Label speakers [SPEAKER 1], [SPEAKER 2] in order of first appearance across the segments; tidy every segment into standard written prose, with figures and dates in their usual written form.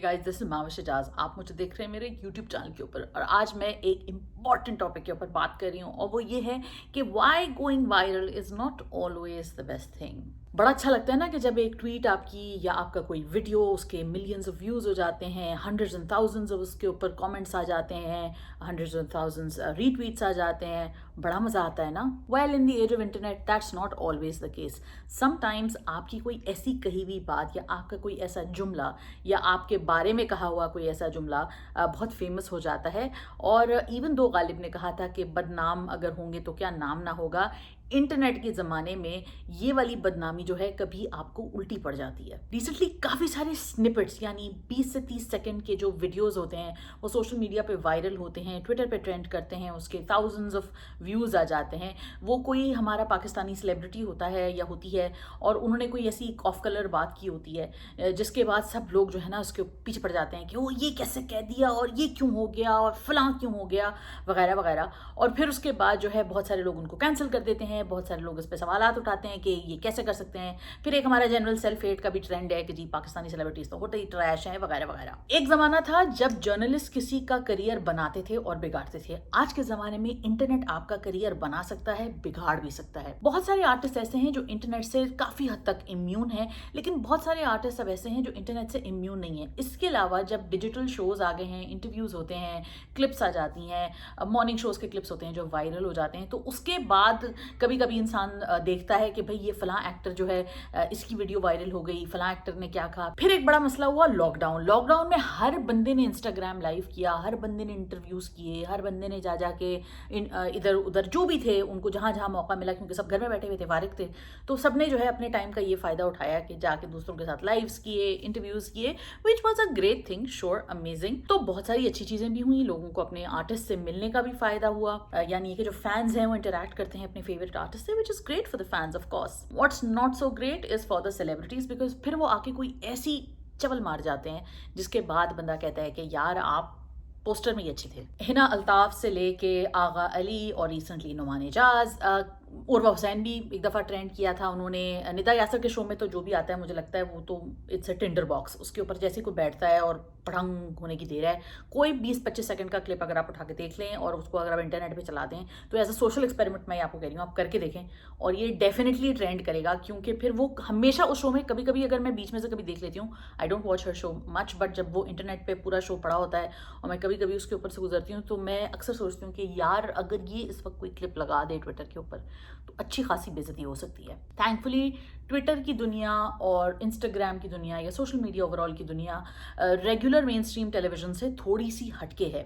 [SPEAKER 1] Guys, this is Mavish Ejaz. आप मुझे देख रहे हैं मेरे यूट्यूब चैनल के ऊपर और आज मैं एक इम्पॉर्टेंट टॉपिक के ऊपर बात कर रही हूँ और वो ये है कि why going viral is not always the best thing. बड़ा अच्छा लगता है ना कि जब एक ट्वीट आपकी या आपका कोई वीडियो उसके मिलियंस ऑफ व्यूज हो जाते हैं, हंड्रेड्स एंड थाउजेंड्स ऑफ उसके ऊपर कमेंट्स आ जाते हैं, हंड्रेड्स एंड थाउजेंड्स रीट्वीट्स आ जाते हैं, बड़ा मजा आता है ना। Well, in the age of internet that's not always the case. Sometimes आपकी कोई ऐसी कही हुई बात या आपका कोई ऐसा जुमला या आपके बारे में कहा हुआ कोई ऐसा जुमला बहुत फेमस हो जाता है। और इवन दो गालिब ने कहा था कि बदनाम अगर होंगे तो क्या नाम ना होगा। इंटरनेट के ज़माने में ये वाली बदनामी जो है कभी आपको उल्टी पड़ जाती है। रिसेंटली काफ़ी सारे स्निपेट्स यानी 20 से 30 सेकंड के जो वीडियोस होते हैं वो सोशल मीडिया पे वायरल होते हैं, ट्विटर पे ट्रेंड करते हैं, उसके थाउजेंड्स ऑफ व्यूज़ आ जाते हैं। वो कोई हमारा पाकिस्तानी सेलिब्रिटी होता है या होती है और उन्होंने कोई ऐसी ऑफ कलर बात की होती है जिसके बाद सब लोग जो है ना उसके पीछे पड़ जाते हैं कि वो ये कैसे कह दिया और ये क्यों हो गया और फलां क्यों हो गया वगैरह वगैरह। और फिर उसके बाद जो है बहुत सारे लोग उनको कैंसिल कर देते हैं, बहुत सारे लोग इस पे सवालात उठाते हैं कि ये कैसे कर सकते हैं। फिर एक हमारा जनरल सेल्फ हेट का भी ट्रेंड है कि जी पाकिस्तानी सेलिब्रिटीज तो होते ही ट्रैश हैं वगैरह वगैरह। एक जमाना था जब जर्नलिस्ट किसी का करियर बनाते थे और बिगाड़ते थे। आज के जमाने में इंटरनेट आपका करियर बना सकता है, बिगाड़ भी सकता है। बहुत सारे आर्टिस्ट ऐसे हैं जो इंटरनेट से काफी हद तक इम्यून है, लेकिन बहुत सारे आर्टिस्ट अब ऐसे हैं जो इंटरनेट से इम्यून नहीं है। इसके अलावा जब डिजिटल शोज आ गए हैं, इंटरव्यूज होते हैं, क्लिप्स आ जाती हैं, मॉर्निंग शोज के क्लिप्स होते हैं जो वायरल हो जाते हैं, तो उसके बाद कभी कभी इंसान देखता है कि भाई ये फलां एक्टर जो है इसकी वीडियो वायरल हो गई, फलां एक्टर ने क्या कहा। फिर एक बड़ा मसला हुआ लॉकडाउन में हर बंदे ने इंस्टाग्राम लाइव किया, हर बंदे ने इंटरव्यूज किए, हर बंदे ने जा जाके इधर उधर जो भी थे उनको जहां जहां मौका मिला, क्योंकि सब घर में बैठे हुए थे, फारिग थे, तो सबने जो है अपने टाइम का ये फायदा उठाया कि जाके दूसरों के साथ लाइव्स किए, इंटरव्यूज किए, which was a great thing, sure, amazing. तो बहुत सारी अच्छी चीजें भी हुई, लोगों को अपने आर्टिस्ट से मिलने का भी फायदा हुआ, यानी कि जो फैंस हैं वो इंटरैक्ट करते हैं अपने फेवरेट आर्टिस्ट से, which is great for the fans of course. What's not so great is for the celebrities because फिर वो आके कोई ऐसी चवल मार जाते हैं जिसके बाद बंदा कहता है कि यार आप पोस्टर में ही अच्छे थे। हिना अल्ताफ से लेके आगा अली और रिसेंटली नुमान एजाज, उर्वा हुसैन भी एक दफ़ा ट्रेंड किया था उन्होंने। निदा यासर के शो में तो जो भी आता है मुझे लगता है वो तो इट्स अ टिंडर बॉक्स, उसके ऊपर जैसे कोई बैठता है और पढ़ंग होने की देर है। कोई 20-25 सेकंड का क्लिप अगर आप उठा के देख लें और उसको अगर आप इंटरनेट पे चला दें तो एज अ सोशल एक्सपेरिमेंट मैं आपको कह रही हूँ, आप करके देखें और ये डेफिनेटली ट्रेंड करेगा, क्योंकि फिर वो हमेशा उस शो में कभी कभी अगर मैं बीच में से कभी देख लेती हूँ, I don't watch her show much, but जब वो इंटरनेट पे पूरा शो पड़ा होता है और मैं कभी कभी उसके ऊपर से गुजरती हूँ तो मैं अक्सर सोचती हूँ कि यार अगर ये इस वक्त कोई क्लिप लगा दे ट्विटर के ऊपर तो अच्छी खासी बेइज्जती हो सकती है। थैंकफुली ट्विटर की दुनिया और इंस्टाग्राम की दुनिया या सोशल मीडिया ओवरऑल की दुनिया रेगुलर मेन स्ट्रीम टेलीविजन से थोड़ी सी हटके है,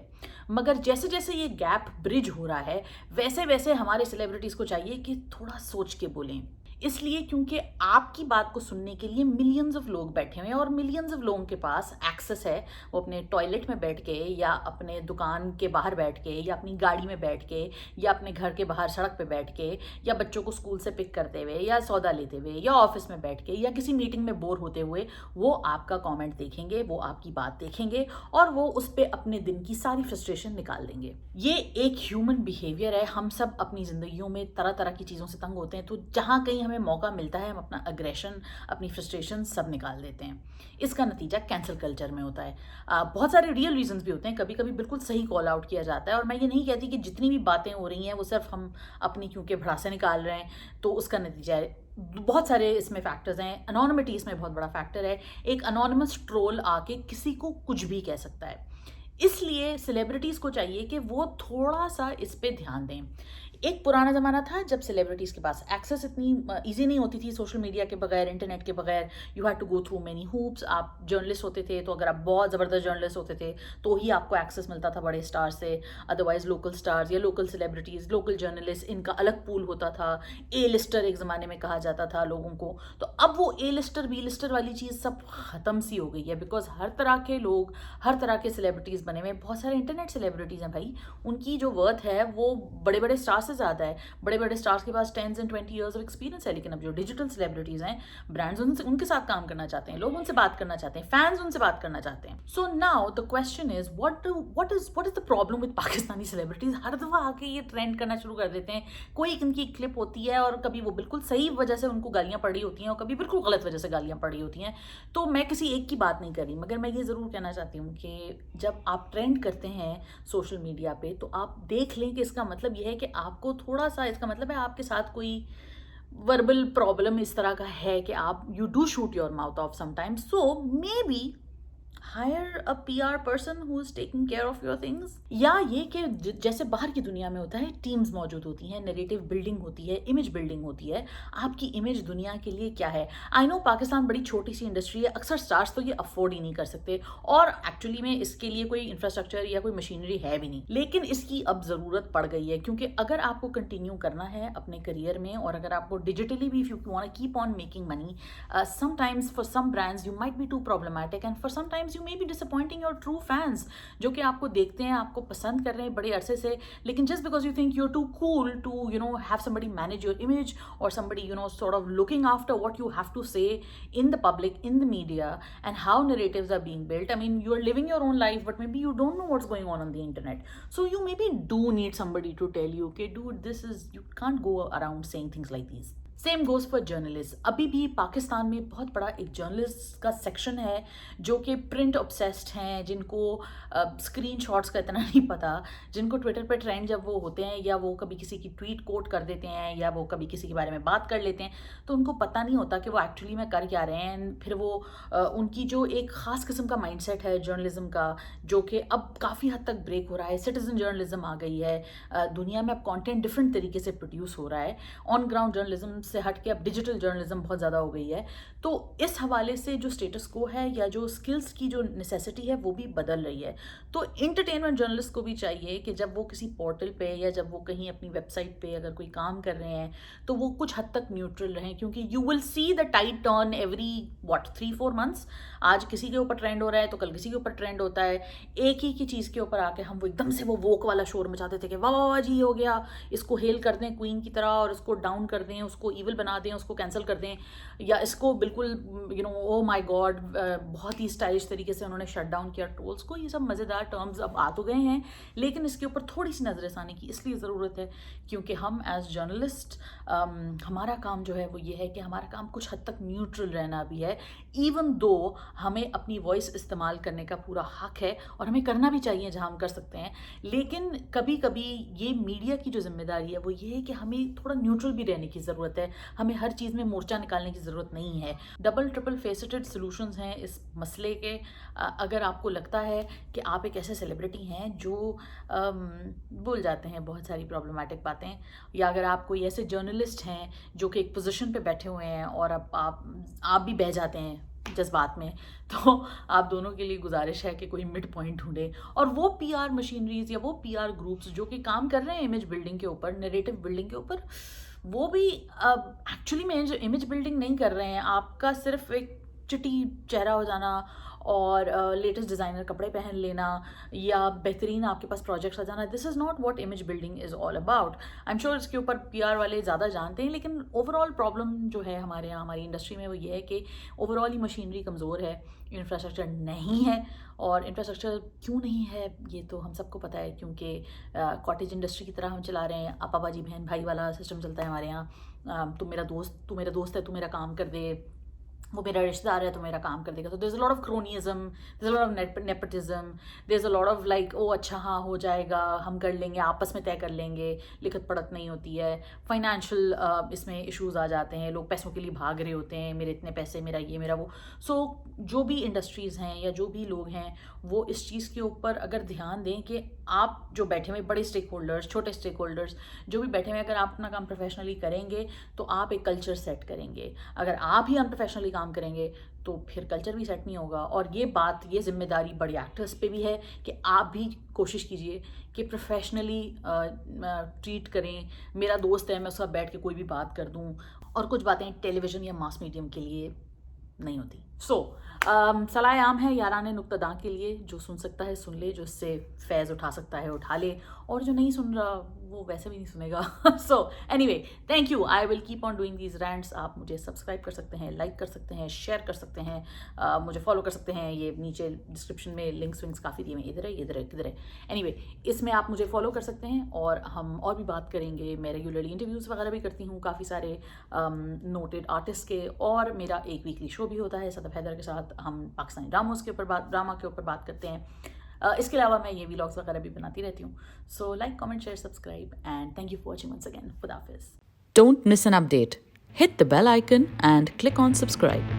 [SPEAKER 1] मगर जैसे जैसे ये गैप ब्रिज हो रहा है वैसे वैसे हमारे सेलिब्रिटीज़ को चाहिए कि थोड़ा सोच के बोलें। इसलिए क्योंकि आपकी बात को सुनने के लिए मिलियंस ऑफ लोग बैठे हुए हैं और मिलियंस ऑफ लोगों के पास एक्सेस है। वो अपने टॉयलेट में बैठ के या अपने दुकान के बाहर बैठ के या अपनी गाड़ी में बैठ के या अपने घर के बाहर सड़क पे बैठ के या बच्चों को स्कूल से पिक करते हुए या सौदा लेते हुए या ऑफिस में बैठ के या किसी मीटिंग में बोर होते हुए वो आपका कॉमेंट देखेंगे, वो आपकी बात देखेंगे और वो उस पर अपने दिन की सारी फ्रस्ट्रेशन निकाल देंगे। ये एक ह्यूमन बिहेवियर है। हम सब अपनी ज़िंदगियों में तरह तरह की चीज़ों से तंग होते हैं, तो जहाँ कहीं हमें मौका मिलता है हम अपना अग्रेशन, अपनी फ्रस्ट्रेशन सब निकाल देते हैं। इसका नतीजा कैंसिल कल्चर में होता है। बहुत सारे रियल रीजंस भी होते हैं, कभी कभी बिल्कुल सही कॉल आउट किया जाता है। और मैं ये नहीं कहती कि जितनी भी बातें हो रही हैं वो सिर्फ हम अपनी क्योंकि भड़ासे निकाल रहे हैं तो उसका नतीजा है। बहुत सारे इसमें फैक्टर्स हैं। अनोनिमिटी इसमें बहुत बड़ा फैक्टर है। एक अनोनिमस ट्रोल आके किसी को कुछ भी कह सकता है, इसलिए सेलिब्रिटीज़ को चाहिए कि वो थोड़ा सा इस पे ध्यान दें। एक पुराना ज़माना था जब सेलिब्रिटीज़ के पास एक्सेस इतनी ईजी नहीं होती थी, सोशल मीडिया के बगैर, इंटरनेट के बगैर। You had to go through many hoops. आप जर्नलिस्ट होते थे तो अगर आप बहुत ज़बरदस्त जर्नलिस्ट होते थे तो ही आपको एक्सेस मिलता था बड़े स्टार से, अदरवाइज लोकल स्टार्स या लोकल सेलिब्रिटीज़, लोकल जर्नलिस्ट, इनका अलग पूल होता था। ए लिस्टर एक ज़माने में कहा जाता था लोगों को। तो अब वो ए लिस्टर बी लिस्टर वाली चीज़ सब ख़त्म सी हो गई है, बिकॉज हर तरह के लोग, हर तरह के सेलिब्रिटीज़ बने हुए। बहुत सारे इंटरनेट सेलिब्रिटीज़ हैं भाई, उनकी जो वर्थ है वो बड़े बड़े स्टार से ज़्यादा है, बड़े बड़े स्टार्स के पास 10 and 20 years of experience है, लेकिन अब जो डिजिटल सेलिब्रिटीज़ हैं, ब्रांड्स उनके साथ काम करना चाहते हैं, लोग उनसे बात करना चाहते हैं, फैंस उनसे बात करना चाहते हैं. So now the question is what is the problem with Pakistani celebrities? हर दफ़ा आके ये ट्रेंड करना शुरू कर देते हैं. कोई इनकी क्लिप होती है और कभी वो बिल्कुल सही वजह से उनको गालियाँ पड़ी होती हैं और कभी बिल्कुल गलत वजह से गालियाँ पड़ी होती हैं. तो मैं किसी एक की बात नहीं कर रही, मगर मैं ये ज़रूर कहना चाहती हूँ कि जब आप ट्रेंड करते हैं सोशल मीडिया पे तो आप देख लें कि इसका मतलब ये है कि आपको थोड़ा सा, इसका मतलब है आपके साथ कोई वर्बल प्रॉब्लम इस तरह का है कि आप you do shoot your mouth of sometimes. So may be hire a PR person who is taking care of your things. या ये कि जैसे बाहर की दुनिया में होता है, टीम्स मौजूद होती हैं, नैरेटिव बिल्डिंग होती है, इमेज बिल्डिंग होती है. आपकी इमेज दुनिया के लिए क्या है? आई नो पाकिस्तान बड़ी छोटी सी इंडस्ट्री है, अक्सर स्टार्स तो ये अफोर्ड ही नहीं कर सकते और एक्चुअली में इसके लिए कोई इंफ्रास्ट्रक्चर या कोई मशीनरी है भी नहीं. लेकिन इसकी अब ज़रूरत पड़ गई है क्योंकि अगर आपको कंटिन्यू करना है अपने करियर में और अगर आपको डिजिटली भी if you want keep on making money, sometimes for some brands you might be too problematic and for sometimes you may be disappointing your true fans जो कि आपको देखते हैं, आपको पसंद कर रहे हैं बड़े अरसे से, लेकिन just because you think you're too cool to have somebody manage your image or somebody sort of looking after what you have to say in the public, in the media, and how narratives are being built. I mean, you're living your own life but maybe you don't know what's going on the internet, so you maybe do need somebody to tell you, okay dude, you can't go around saying things like these. Same goes for journalist. अभी भी पाकिस्तान में बहुत बड़ा एक journalist का section है जो कि प्रिंट ऑब्सेस्ड हैं, जिनको स्क्रीन शॉट्स का इतना नहीं पता, जिनको ट्विटर पर ट्रेंड जब वो होते हैं या वो कभी किसी की ट्वीट कोट कर देते हैं या वो कभी किसी के बारे में बात कर लेते हैं तो उनको पता नहीं होता कि वो एक्चुअली में कर क्या रहे हैं. फिर वो उनकी जो एक ख़ास किस्म का माइंडसेट है जर्नलिज्म का जो कि अब काफ़ी हद तक ब्रेक हो रहा है. सिटीजन जर्नलिज्म आ गई है दुनिया में, अब कंटेंट डिफरेंट तरीके से प्रोड्यूस हो रहा है. ऑन ग्राउंड जर्नलिज्म से हट के अब डिजिटल जर्नलिज्म बहुत ज़्यादा हो गई है. तो इस हवाले से जो स्टेटस को है या जो स्किल्स की जो नेसेसिटी है वो भी बदल रही है. तो इंटरटेनमेंट जर्नलिस्ट को भी चाहिए कि जब वो किसी पोर्टल पे या जब वो कहीं अपनी वेबसाइट पे अगर कोई काम कर रहे हैं तो वो कुछ हद तक न्यूट्रल रहें, क्योंकि you will see the tide turn every 3-4 months. आज किसी के ऊपर ट्रेंड हो रहा है तो कल किसी के ऊपर ट्रेंड होता है. एक ही की चीज़ के ऊपर आके हम वो एकदम से वो वोक वाला शोर मचाते थे कि वाह वाह वाह जी हो गया, इसको हेल कर दें क्वीन की तरह और उसको डाउन कर दें, उसको ईविल बना दें, उसको कैंसिल कर दें, या इसको बिल्कुल ओ माय गॉड बहुत ही स्टाइलिश तरीके से उन्होंने शट डाउन किया ट्रोल्स को. ये सब मज़ेदार टर्म्स अब आ तो गए हैं लेकिन इसके ऊपर थोड़ी सी नज़रसानी की इसलिए ज़रूरत है क्योंकि हम एज जर्नलिस्ट हमारा काम जो है वो ये है कि हमारा काम कुछ हद तक न्यूट्रल रहना भी है, इवन दो हमें अपनी वॉइस इस्तेमाल करने का पूरा हक है और हमें करना भी चाहिए जहाँ हम कर सकते हैं. लेकिन कभी कभी ये मीडिया की जो जिम्मेदारी है वो ये है कि हमें थोड़ा न्यूट्रल भी रहने की ज़रूरत है. हमें हर चीज़ में मोर्चा निकालने की ज़रूरत नहीं है. डबल ट्रिपल फेसेटेड सॉल्यूशंस हैं इस मसले के. अगर आपको लगता है कि आप एक ऐसे सेलिब्रिटी हैं जो भूल जाते हैं बहुत सारी प्रॉब्लमेटिक बातें, या अगर आप कोई ऐसे जर्नलिस्ट हैं जो कि एक पोजीशन पे बैठे हुए हैं और अब आप भी बह जाते हैं जज्बात में, तो आप दोनों के लिए गुजारिश है कि कोई मिड पॉइंट ढूंढे. और वो पीआर मशीनरीज या वो पीआर ग्रुप्स जो कि काम कर रहे हैं इमेज बिल्डिंग के ऊपर, नैरेटिव बिल्डिंग के ऊपर, वो भी एक्चुअली में इमेज बिल्डिंग नहीं कर रहे हैं. आपका सिर्फ एक चिटी चेहरा हो जाना और लेटेस्ट डिज़ाइनर कपड़े पहन लेना या बेहतरीन आपके पास प्रोजेक्ट्स आ जाना, this is not what image building is all about. I am sure इसके ऊपर पीआर वाले ज़्यादा जानते हैं, लेकिन ओवरऑल प्रॉब्लम जो है हमारे यहाँ हमारी इंडस्ट्री में वो ये है कि ओवरऑल ही मशीनरी कमज़ोर है, इंफ्रास्ट्रक्चर नहीं है. और इंफ्रास्ट्रक्चर क्यों नहीं है ये तो हम सबको पता है, क्योंकि कॉटेज इंडस्ट्री की तरह हम चला रहे हैं. आपा बाजी बहन भाई वाला सिस्टम चलता है हमारे यहाँ. तू मेरा दोस्त है, तू मेरा काम कर दे, वो मेरा रिश्तेदार है तो मेरा काम कर देगा. तो there is a lot of cronyism, there is a lot of nepotism, there is a lot of like ओ अच्छा हाँ हो जाएगा, हम कर लेंगे, आपस में तय कर लेंगे, लिखत पढ़त नहीं होती है. फाइनेंशियल इसमें इश्यूज आ जाते हैं, लोग पैसों के लिए भाग रहे होते हैं, मेरे इतने पैसे, मेरा ये मेरा वो. सो जो भी इंडस्ट्रीज़ हैं या जो भी लोग हैं वो इस चीज़ के ऊपर अगर ध्यान दें कि आप जो बैठे हुए बड़े स्टेक होल्डर्स, छोटे स्टेक होल्डर्स जो भी बैठे हुए, अगर आप अपना काम प्रोफेशनली करेंगे तो आप एक कल्चर सेट करेंगे. अगर आप ही अनप्रोफेशनली काम करेंगे तो फिर कल्चर भी सेट नहीं होगा. और ये जिम्मेदारी बड़ी एक्टर्स पे भी है कि आप भी कोशिश कीजिए कि प्रोफेशनली ट्रीट करें. मेरा दोस्त है, मैं उसका बैठ के कोई भी बात कर दूं, और कुछ बातें टेलीविज़न या मास मीडियम के लिए नहीं होती. सो सलाह आम है यारान नुक्तदा के लिए, जो सुन सकता है सुन ले, जो इससे फैज़ उठा सकता है उठा ले, और जो नहीं सुन रहा वो वैसे भी नहीं सुनेगा. So anyway, thank you. I will keep on doing these rants. आप मुझे सब्सक्राइब कर सकते हैं, लाइक कर सकते हैं, शेयर कर सकते हैं, मुझे फॉलो कर सकते हैं. ये नीचे डिस्क्रिप्शन में लिंक्स विंक्स काफ़ी दिए हैं, इधर है इधर है किधर है. एनीवे, इसमें आप मुझे फॉलो कर सकते हैं और हम और भी बात करेंगे. मैं रेगुलरली इंटरव्यूज़ वगैरह भी करती हूँ काफ़ी सारे नोटेड आर्टिस्ट के, और मेरा एक वीकली शो भी होता है सदफ हैदर के साथ. हम पाकिस्तानी ड्रामा के ऊपर बात करते हैं. इसके अलावा मैं ये व्लॉग्स वगैरह भी बनाती रहती हूँ. So like, comment, share, subscribe, and thank you for watching once again. खुदा हाफिज़. Don't miss an update. Hit the bell icon and click on subscribe.